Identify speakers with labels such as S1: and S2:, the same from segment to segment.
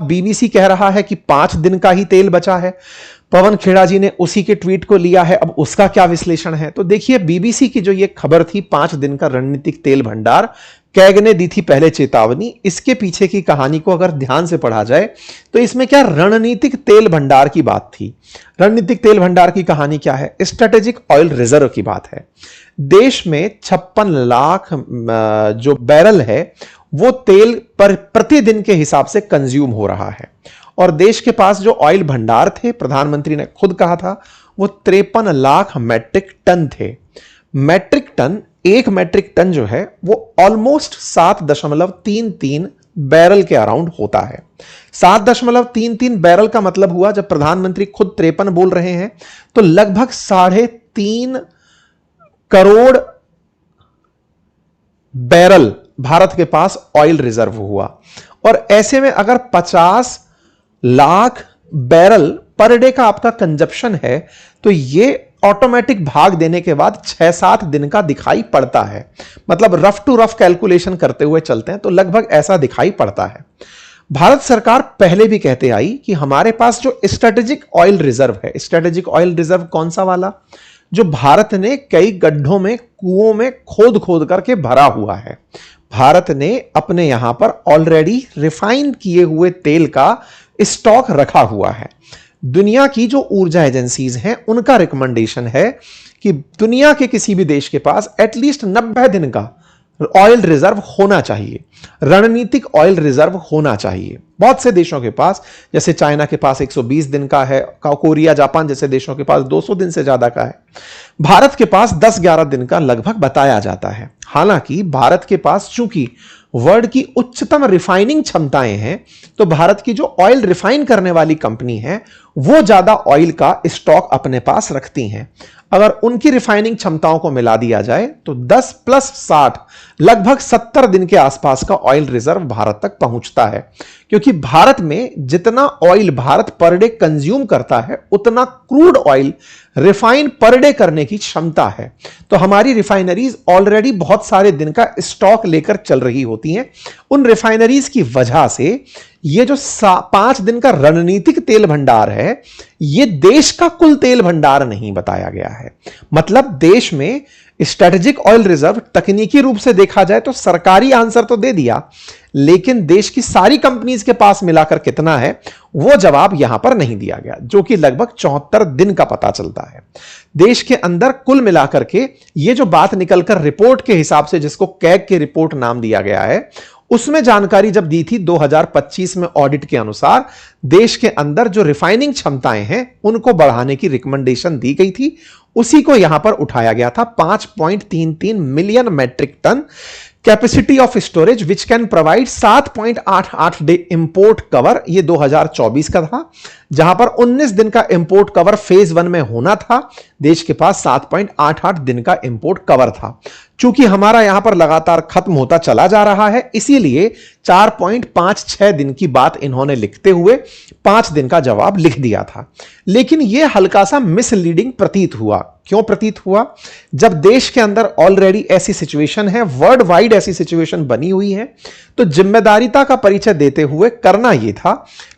S1: BBC कह रहा है कि 5 दिन का ही तेल बचा है। पवन खेड़ा जी ने उसी के ट्वीट को लिया है। अब उसका क्या विश्लेषण है? तो देखिए, बीबीसी की जो ये खबर थी 5 दिन का रणनीतिक तेल भंडार, कैग ने दी थी पहले चेतावनी। इसके पीछे की कहानी को अगर ध्यान से पढ़ा जाए तो इसमें क्या रणनीतिक तेल भंडार की बात थी। रणनीतिक तेल भंडार की कहानी क्या है? स्ट्रेटेजिक ऑयल रिजर्व की बात है। देश में 56 लाख जो बैरल है वो तेल पर प्रतिदिन के हिसाब से कंज्यूम हो रहा है, और देश के पास जो ऑयल भंडार थे, प्रधानमंत्री ने खुद कहा था, वो 53 लाख मैट्रिक टन थे। मैट्रिक टन, एक मैट्रिक टन जो है वो ऑलमोस्ट 7.33 बैरल के अराउंड होता है। 7.33 बैरल का मतलब हुआ, जब प्रधानमंत्री खुद 53 बोल रहे हैं तो लगभग 3.5 करोड़ बैरल भारत के पास ऑयल रिजर्व हुआ। और ऐसे में अगर 50 लाख बैरल पर डे का आपका कंजप्शन है तो ये ऑटोमेटिक भाग देने के बाद 6-7 दिन का दिखाई पड़ता है। मतलब रफ टू रफ कैलकुलेशन करते हुए चलते हैं तो लगभग ऐसा दिखाई पड़ता है। भारत सरकार पहले भी कहते आई कि हमारे पास जो स्ट्रेटेजिक ऑयल रिजर्व है, स्ट्रेटेजिक ऑयल रिजर्व कौन सा वाला? जो भारत ने कई गड्ढों में, कुओं में खोद खोद करके भरा हुआ है। भारत ने अपने यहां पर ऑलरेडी रिफाइन किए हुए तेल का स्टॉक रखा हुआ है। दुनिया की जो ऊर्जा एजेंसीज हैं उनका रिकमेंडेशन है कि दुनिया के किसी भी देश के पास एटलीस्ट 90 दिन का ऑयल रिजर्व होना चाहिए, रणनीतिक ऑयल रिजर्व होना चाहिए। बहुत से देशों के पास, जैसे चाइना के पास 120 दिन का है, कोरिया, जापान जैसे देशों के पास 200 दिन से ज्यादा का है। भारत के पास 10-11 दिन का लगभग बताया जाता है। हालांकि भारत के पास चूंकि वर्ल्ड की उच्चतम रिफाइनिंग क्षमताएं हैं, तो भारत की जो ऑयल रिफाइन करने वाली कंपनी है वो ज्यादा ऑयल का स्टॉक अपने पास रखती हैं। अगर उनकी रिफाइनिंग क्षमताओं को मिला दिया जाए तो 10 + 60 लगभग 70 दिन के आसपास का ऑयल रिजर्व भारत तक पहुंचता है। क्योंकि भारत में जितना oil Bharat per day consume करता है उतना crude oil refine per day करने की क्षमता है। तो हमारी रिफाइनरीज ऑलरेडी बहुत सारे दिन का स्टॉक लेकर चल रही होती हैं। उन रिफाइनरीज की वजह से ये जो 5 दिन का रणनीतिक तेल भंडार है, ये देश का कुल तेल भंडार नहीं बताया गया है। मतलब देश में स्ट्रेटेजिक ऑयल रिजर्व तकनीकी रूप से देखा जाए तो सरकारी आंसर तो दे दिया, लेकिन देश की सारी कंपनीज के पास मिलाकर कितना है वो जवाब यहां पर नहीं दिया गया, जो कि लगभग 74 दिन का पता चलता है। देश के अंदर कुल मिलाकर के ये जो बात निकलकर रिपोर्ट के हिसाब से, जिसको कैग की रिपोर्ट नाम दिया गया है, उसमें जानकारी जब दी थी 2025 में ऑडिट के अनुसार देश के अंदर जो रिफाइनिंग क्षमताएं हैं उनको बढ़ाने की रिकमेंडेशन दी गई थी। उसी को यहां पर उठाया गया था। 5.33 million metric tonne capacity of storage which can provide 7.88 day import cover, ये 2024 का था, जहां पर 19 दिन का इंपोर्ट कवर फेज 1 में होना था। देश के पास 7.88 दिन का इंपोर्ट कवर था। चूंकि हमारा यहां पर लगातार खत्म होता चला जा रहा है, इसीलिए 4.56 दिन की बात इन्होंने लिखते हुए 5 दिन का जवाब लिख दिया था। लेकिन यह हल्का सा मिसलीडिंग प्रतीत हुआ। क्यों प्रतीत हुआ? जब देश के अंदर ऑलरेडी ऐसी सिचुएशन है, वर्ल्ड वाइड ऐसी सिचुएशन बनी हुई है, तो जिम्मेदारिता का परिचय देते हुए करना यह था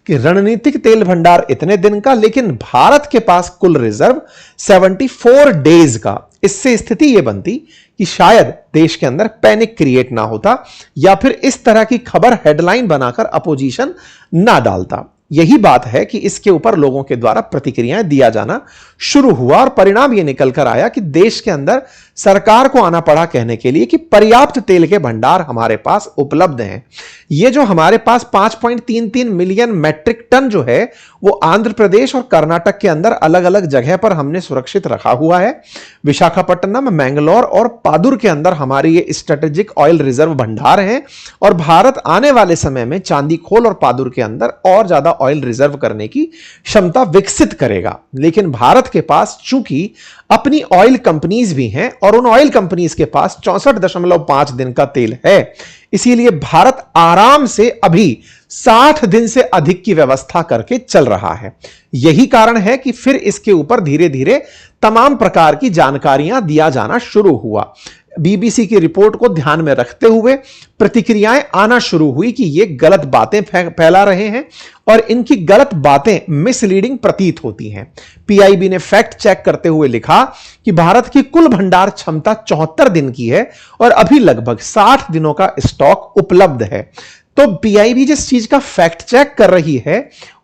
S1: कि रणनीतिक तेल भंडार इतने दिन का, लेकिन भारत के पास कुल रिजर्व 74 डेज का। इससे स्थिति यह बनती कि शायद देश के अंदर पैनिक क्रिएट ना होता, या फिर इस तरह की खबर हेडलाइन बनाकर अपोजिशन ना डालता। यही बात है कि इसके ऊपर लोगों के द्वारा प्रतिक्रियाएं दिया जाना शुरू हुआ, और परिणाम यह निकल कर आया कि देश के अंदर सरकार को आना पड़ा कहने के लिए कि पर्याप्त तेल के भंडार हमारे पास उपलब्ध हैं। ये जो हमारे पास 5.33 मिलियन मैट्रिक टन जो है वो आंध्र प्रदेश और कर्नाटक के अंदर अलग अलग जगह पर हमने सुरक्षित रखा हुआ है। विशाखापट्टनम, मैंगलोर और पादुर के अंदर हमारे ये स्ट्रेटेजिक ऑयल रिजर्व भंडार हैं, और भारत आने वाले समय में चांदीखोल और पादुर के अंदर और ज्यादा ऑयल रिजर्व करने की क्षमता विकसित करेगा। लेकिन भारत के पास चूंकि अपनी ऑयल कंपनीज भी हैं और उन ऑयल कंपनीज के पास 64.5 दिन का तेल है, इसीलिए भारत आराम से अभी 60 दिन से अधिक की व्यवस्था करके चल रहा है। यही कारण है कि फिर इसके ऊपर धीरे धीरे तमाम प्रकार की जानकारियां दिया जाना शुरू हुआ। बीबीसी की रिपोर्ट को ध्यान में रखते हुए प्रतिक्रियाएं आना शुरू हुई कि ये गलत बातें फैला रहे हैं और इनकी गलत बातें मिसलीडिंग प्रतीत होती हैं। पीआईबी ने फैक्ट चेक करते हुए लिखा कि भारत की कुल भंडार क्षमता 74 दिन की है और अभी लगभग 60 दिनों का स्टॉक उपलब्ध है। तो पीआईबी जिस चीज का फैक्ट चेक कर रही है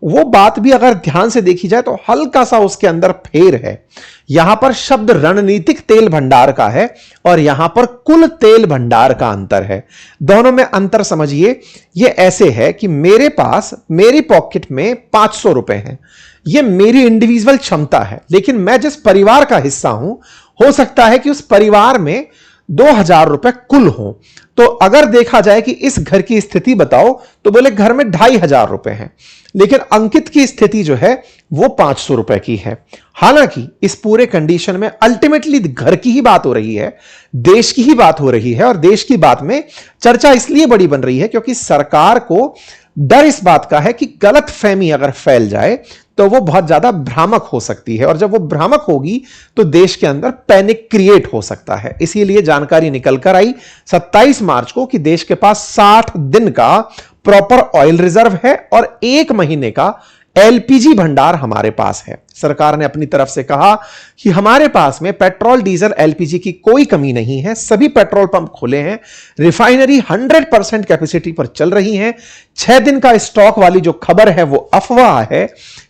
S1: वो बात भी अगर ध्यान से देखी जाए तो हल्का सा उसके अंदर फेर है। यहां पर शब्द रणनीतिक तेल भंडार का है और यहां पर कुल तेल भंडार का अंतर है। दोनों में अंतर समझिए, ये ऐसे है कि मेरे पास मेरी पॉकेट में 500 रुपए हैं, ये मेरी इंडिविजुअल क्षमता है, लेकिन मैं जिस परिवार का हिस्सा हूं हो सकता है कि उस परिवार में 2000 रुपए कुल हो। तो अगर देखा जाए कि इस घर की स्थिति बताओ तो बोले घर में 2500 रुपए हैं, लेकिन अंकित की स्थिति जो है वो 500 रुपए की है। हालांकि इस पूरे कंडीशन में अल्टीमेटली घर की ही बात हो रही है, देश की ही बात हो रही है और देश की बात में चर्चा इसलिए बड़ी बन रही है क्योंकि सरकार को डर इस बात का है कि गलतफहमी अगर फैल जाए तो वो बहुत ज्यादा भ्रामक हो सकती है और जब वो भ्रामक होगी तो देश के अंदर पैनिक क्रिएट हो सकता है। इसीलिए जानकारी निकल कर आई 27 मार्च को कि देश के पास 60 दिन का प्रॉपर ऑयल रिजर्व है और 1 महीने का एलपीजी भंडार हमारे पास है। सरकार ने अपनी तरफ से कहा कि हमारे पास में पेट्रोल, डीजल, एलपीजी की कोई कमी नहीं है, सभी पेट्रोल पंप खुले हैं, रिफाइनरी 100% कैपेसिटी पर चल रही हैं। 6 दिन का स्टॉक वाली जो खबर है वो अफवाह है।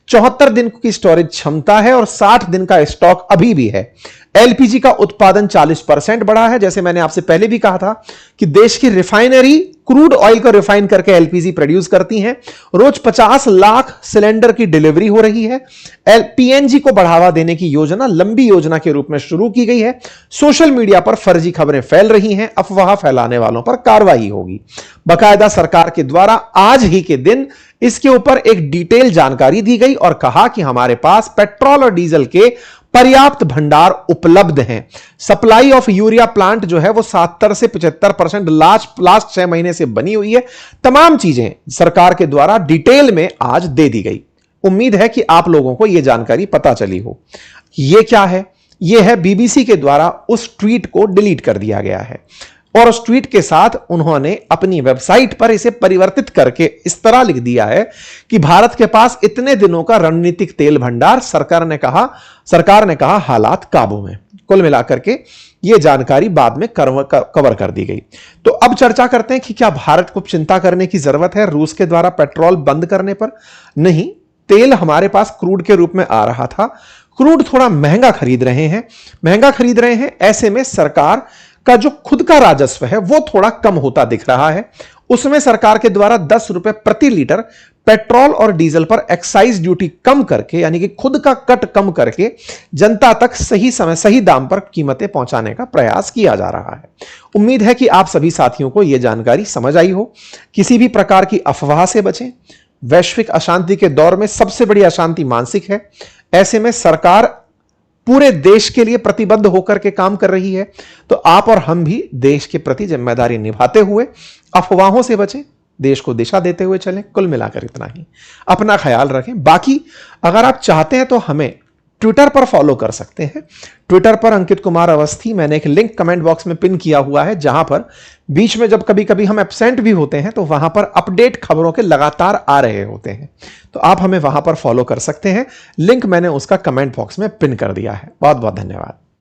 S1: 74 दिन की स्टोरेज क्षमता है और 60 दिन का स्टॉक अभी भी है। एलपीजी का उत्पादन 40% बढ़ा है। जैसे मैंने आपसे पहले भी कहा था कि देश की रिफाइनरी क्रूड ऑयल को रिफाइन करके एलपीजी प्रोड्यूस करती हैं। रोज 50 लाख सिलेंडर की डिलीवरी हो रही है। पीएनजी को बढ़ावा देने की योजना लंबी योजना के रूप में शुरू की गई है। सोशल मीडिया पर फर्जी खबरें फैल रही हैं, अफवाह फैलाने वालों पर कार्रवाई होगी। बाकायदा सरकार के द्वारा आज ही के दिन इसके ऊपर एक डिटेल जानकारी दी गई और कहा कि हमारे पास पेट्रोल और डीजल के पर्याप्त भंडार उपलब्ध हैं। सप्लाई ऑफ यूरिया प्लांट जो है वो 70 से 75% लास्ट 6 महीने से बनी हुई है। तमाम चीजें सरकार के द्वारा डिटेल में आज दे दी गई। उम्मीद है कि आप लोगों को यह जानकारी पता चली हो। यह क्या है? यह है बीबीसी के द्वारा उस ट्वीट को डिलीट कर दिया गया है और उस ट्वीट के साथ उन्होंने अपनी वेबसाइट पर इसे परिवर्तित करके इस तरह लिख दिया है कि भारत के पास इतने दिनों का रणनीतिक तेल भंडार, सरकार ने कहा हालात काबू में। कुल मिलाकर के यह जानकारी बाद में कवर कर दी गई। तो अब चर्चा करते हैं कि क्या भारत को चिंता करने की जरूरत है रूस के द्वारा पेट्रोल बंद करने पर? नहीं, तेल हमारे पास क्रूड के रूप में आ रहा था। क्रूड थोड़ा महंगा खरीद रहे हैं। ऐसे में सरकार का जो खुद का राजस्व है वो थोड़ा कम होता दिख रहा है। उसमें सरकार के द्वारा 10 रुपए प्रति लीटर पेट्रोल और डीजल पर एक्साइज ड्यूटी कम करके, यानी कि खुद का कट कम करके जनता तक सही समय सही दाम पर कीमतें पहुंचाने का प्रयास किया जा रहा है। उम्मीद है कि आप सभी साथियों को यह जानकारी समझ आई हो। किसी भी प्रकार की अफवाह से बचें। वैश्विक अशांति के दौर में सबसे बड़ी अशांति मानसिक है। ऐसे में सरकार पूरे देश के लिए प्रतिबद्ध होकर के काम कर रही है, तो आप और हम भी देश के प्रति जिम्मेदारी निभाते हुए अफवाहों से बचें, देश को दिशा देते हुए चलें। कुल मिलाकर इतना ही। अपना ख्याल रखें। बाकी अगर आप चाहते हैं तो हमें ट्विटर पर फॉलो कर सकते हैं। ट्विटर पर अंकित कुमार अवस्थी, मैंने एक लिंक कमेंट बॉक्स में पिन किया हुआ है, जहां पर बीच में जब कभी कभी हम एब्सेंट भी होते हैं तो वहां पर अपडेट खबरों के लगातार आ रहे होते हैं, तो आप हमें वहां पर फॉलो कर सकते हैं। लिंक मैंने उसका कमेंट बॉक्स में पिन कर दिया है। बहुत बहुत धन्यवाद।